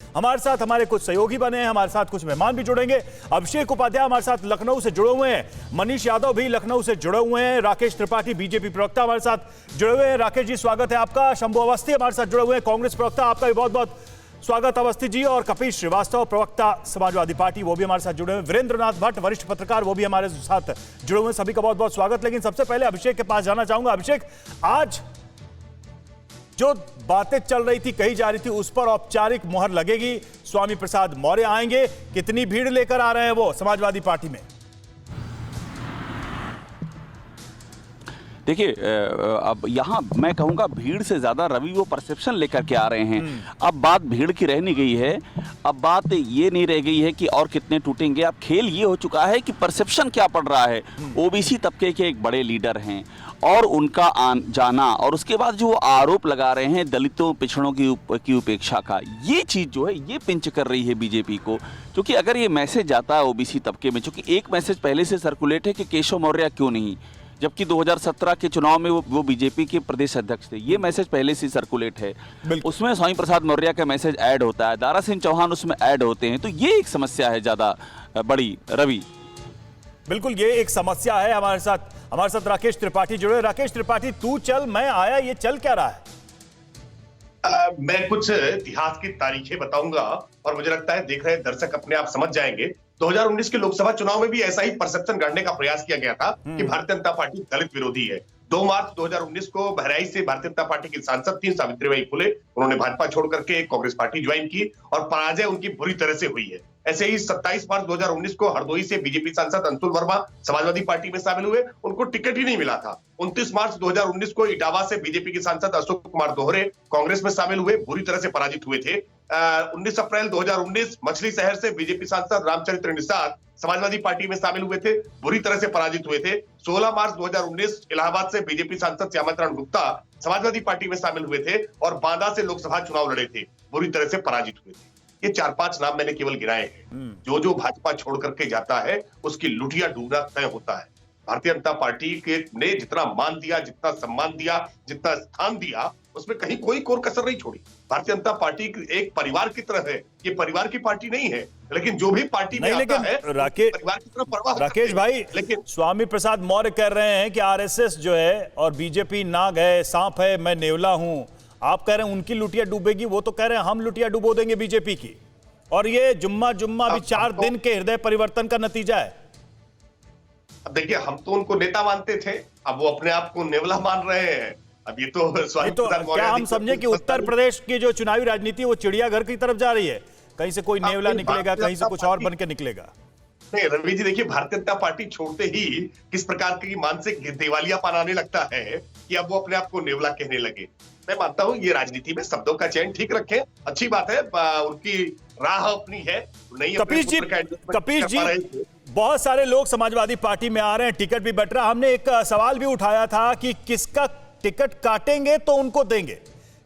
हमारे साथ हमारे कुछ सहयोगी बने हैं, हमारे साथ कुछ मेहमान भी जुड़ेंगे। अभिषेक उपाध्याय हमारे साथ लखनऊ से जुड़े हुए हैं, मनीष यादव भी लखनऊ से जुड़े हुए हैं, राकेश त्रिपाठी बीजेपी प्रवक्ता हमारे साथ जुड़े हुए हैं। राकेश जी स्वागत है आपका। शंभू अवस्थी हमारे साथ जुड़े हुए हैं, कांग्रेस प्रवक्ता, आपका भी बहुत बहुत स्वागत अवस्थी जी। और कपिल श्रीवास्तव प्रवक्ता समाजवादी पार्टी, वो भी हमारे साथ जुड़े हुए हैं। वीरेंद्र नाथ भट्ट वरिष्ठ पत्रकार, वो भी हमारे साथ जुड़े हुए हैं। सभी का बहुत बहुत स्वागत। लेकिन सबसे पहले अभिषेक के पास जाना चाहूंगा। अभिषेक, आज जो बातें चल रही थी, कही जा रही थी, उस पर औपचारिक मुहर लगेगी, स्वामी प्रसाद मौर्य आएंगे, कितनी भीड़ लेकर आ रहे हैं वो समाजवादी पार्टी में? देखिए, अब यहाँ मैं कहूँगा भीड़ से ज़्यादा रवि वो परसेप्शन लेकर के आ रहे हैं। अब बात भीड़ की रह नहीं गई है, अब बात ये नहीं रह गई है कि और कितने टूटेंगे। अब खेल ये हो चुका है कि परसेप्शन क्या पड़ रहा है। ओबीसी तबके के एक बड़े लीडर हैं और उनका जाना, और उसके बाद जो आरोप लगा रहे हैं दलितों पिछड़ों की उपेक्षा का, ये चीज़ जो है ये पिंच कर रही है बीजेपी को। क्योंकि अगर ये मैसेज जाता है ओबीसी तबके में, चूँकि एक मैसेज पहले से सर्कुलेट है कि केशव मौर्य क्यों नहीं, जबकि 2017 के चुनाव में वो बीजेपी के प्रदेश अध्यक्ष थे, ये मैसेज पहले से सर्कुलेट है। उसमें स्वामी प्रसाद मौर्य का मैसेज ऐड होता है, दारा सिंह चौहान उसमें ऐड होते हैं, तो ये एक समस्या है ज़्यादा बड़ी। रवि, बिल्कुल ये एक समस्या है। हमारे साथ राकेश त्रिपाठी जुड़े। राकेश त्रिपाठी, तू चल मैं आया, ये चल क्या रहा है? मैं कुछ इतिहास की तारीखें बताऊंगा और मुझे लगता है देख रहे दर्शक अपने आप समझ जाएंगे। 2019 के लोकसभा चुनाव में भी ऐसा ही परसेप्शन गढ़ने का प्रयास किया गया था कि भारतीय जनता पार्टी दलित विरोधी है। 2 मार्च 2019 को बहराइच से भारतीय जनता पार्टी की सांसद थी सावित्रीबाई फुले, उन्होंने भाजपा छोड़ करके कांग्रेस पार्टी ज्वाइन की और पराजय उनकी बुरी तरह से हुई है। ऐसे ही 27 मार्च 2019 को हरदोई से बीजेपी सांसद अंशुल वर्मा समाजवादी पार्टी में शामिल हुए, उनको टिकट ही नहीं मिला था। 29 मार्च 2019 को इटावा से बीजेपी के सांसद अशोक कुमार दोहरे कांग्रेस में शामिल हुए, बुरी तरह से पराजित हुए थे। 19 अप्रैल 2019 मछली शहर से बीजेपी सांसद रामचरित्र निषाद समाजवादी पार्टी में शामिल हुए थे, बुरी तरह से पराजित हुए थे। 16 मार्च 2019 इलाहाबाद से बीजेपी सांसद श्यामाचरण गुप्ता समाजवादी पार्टी में शामिल हुए थे और बांदा से लोकसभा चुनाव लड़े थे, बुरी तरह से पराजित हुए थे। ये 4-5 नाम मैंने केवल गिनाए हैं। जो भाजपा छोड़ करके जाता है उसकी लुटिया डूबना तय होता है। भारतीय जनता पार्टी के ने जितना मान दिया, जितना सम्मान दिया, जितना स्थान दिया, उसमें कहीं कोई कोर कसर नहीं छोड़ी। भारतीय जनता पार्टी एक परिवार की तरह है, ये परिवार की पार्टी नहीं है, लेकिन जो भी पार्टी में आता है परिवार की तरह परवाह। राकेश भाई, लेकिन स्वामी प्रसाद मौर्य कह रहे हैं कि आरएसएस जो है और बीजेपी नाग है, सांप है, मैं नेवला हूं। आप कह रहे हैं उनकी लुटिया डूबेगी, वो तो कह रहे हैं हम लुटिया डुबो देंगे बीजेपी की। और ये जुम्मा अभी 4 दिन के हृदय परिवर्तन का नतीजा है। अब देखिए, हम तो उनको नेता मानते थे, अब वो अपने आप को नेवला मान रहे हैं। अब ये तो क्या हम समझे कि उत्तर प्रदेश की जो चुनावी राजनीति है वो चिड़ियाघर की तरफ जा रही है? कहीं से कोई नेवला निकलेगा, कहीं से कुछ और बन के निकलेगा। नहीं रवि जी, देखिए भारतीय जनता पार्टी छोड़ते ही किस प्रकार की मानसिक दिवालियापन आने लगता है कि अब वो अपने आप को नेवला कहने लगे। मैं मानता हूँ ये राजनीति में शब्दों का चयन ठीक रखें, अच्छी बात है, उनकी राह अपनी है। कपिल जी, बहुत सारे लोग समाजवादी पार्टी में आ रहे हैं, टिकट भी बट रहा। हमने एक सवाल भी उठाया था कि किसका टिकट काटेंगे तो उनको देंगे,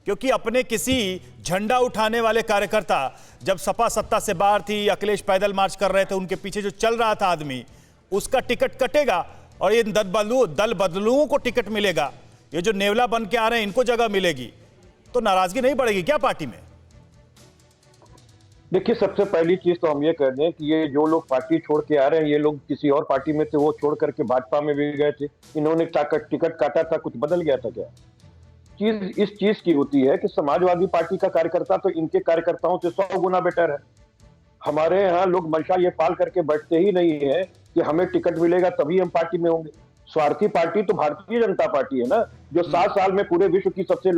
क्योंकि अपने किसी झंडा उठाने वाले कार्यकर्ता, जब सपा सत्ता से बाहर थी, अखिलेश पैदल मार्च कर रहे थे, उनके पीछे जो चल रहा था आदमी, उसका टिकट कटेगा और ये दल बदलुओं को टिकट मिलेगा। ये जो नेवला बन के आ रहे हैं इनको जगह मिलेगी, तो नाराजगी नहीं बढ़ेगी क्या पार्टी में? देखिए, सबसे पहली चीज तो हम ये कह दें कि ये जो लोग पार्टी छोड़ के आ रहे हैं, ये लोग किसी और पार्टी में थे, वो छोड़ करके भाजपा में भी गए थे। इन्होंने टिकट काटा था, कुछ बदल गया था क्या? चीज इस चीज की होती है कि समाजवादी पार्टी का कार्यकर्ता तो इनके कार्यकर्ताओं से 100 गुना बेटर है। हमारे यहाँ लोग मंशा ये पाल करके बैठते ही नहीं है कि हमें टिकट मिलेगा तभी हम पार्टी में होंगे। स्वार्थी पार्टी तो भारतीय जनता पार्टी है ना, जो 7 साल में पूरे विश्व की सबसे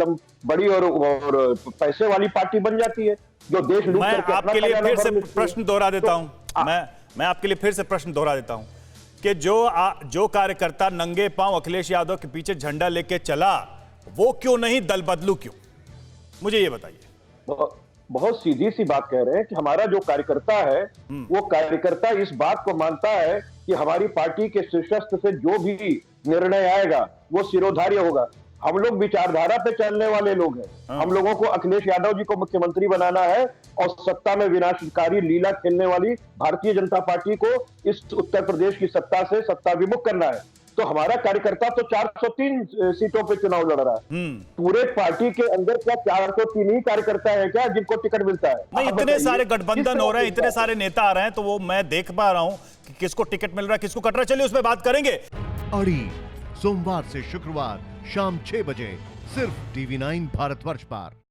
बड़ी और पैसे वाली पार्टी बन जाती है, जो देश लूट करके आपके लिए फिर से प्रश्न दोहरा देता हूं। मैं आपके लिए फिर से प्रश्न दोहरा देता हूं कि जो कार्यकर्ता नंगे पांव अखिलेश यादव के पीछे झंडा लेके चला, वो क्यों नहीं दल बदलू क्यों? मुझे ये बताइए। बहुत सीधी सी बात कह रहे हैं कि हमारा जो कार्यकर्ता है, वो कार्यकर्ता इस बात को मानता है कि हमारी पार्टी के शीर्षस्थ से जो भी निर्णय आएगा वो शिरोधार्य होगा। हम लोग विचारधारा पे चलने वाले लोग हैं। हम लोगों को अखिलेश यादव जी को मुख्यमंत्री बनाना है और सत्ता में विनाशकारी लीला खेलने वाली भारतीय जनता पार्टी को इस उत्तर प्रदेश की सत्ता से सत्ता विमुख करना है। तो हमारा कार्यकर्ता तो 403 सीटों पे चुनाव लड़ रहा है। पूरे पार्टी के अंदर क्या 403 ही कार्यकर्ता है क्या जिनको टिकट मिलता है? नहीं, आप इतने बताइए, सारे गठबंधन हो रहे हैं, किस इतने तरह सारे नेता आ रहे हैं, तो वो मैं देख पा रहा हूं कि किसको टिकट मिल रहा है, किसको कट रहा है। चलिए उस पर बात करेंगे। अड़ी सोमवार से शुक्रवार शाम 6 बजे सिर्फ TV9 भारतवर्ष पर।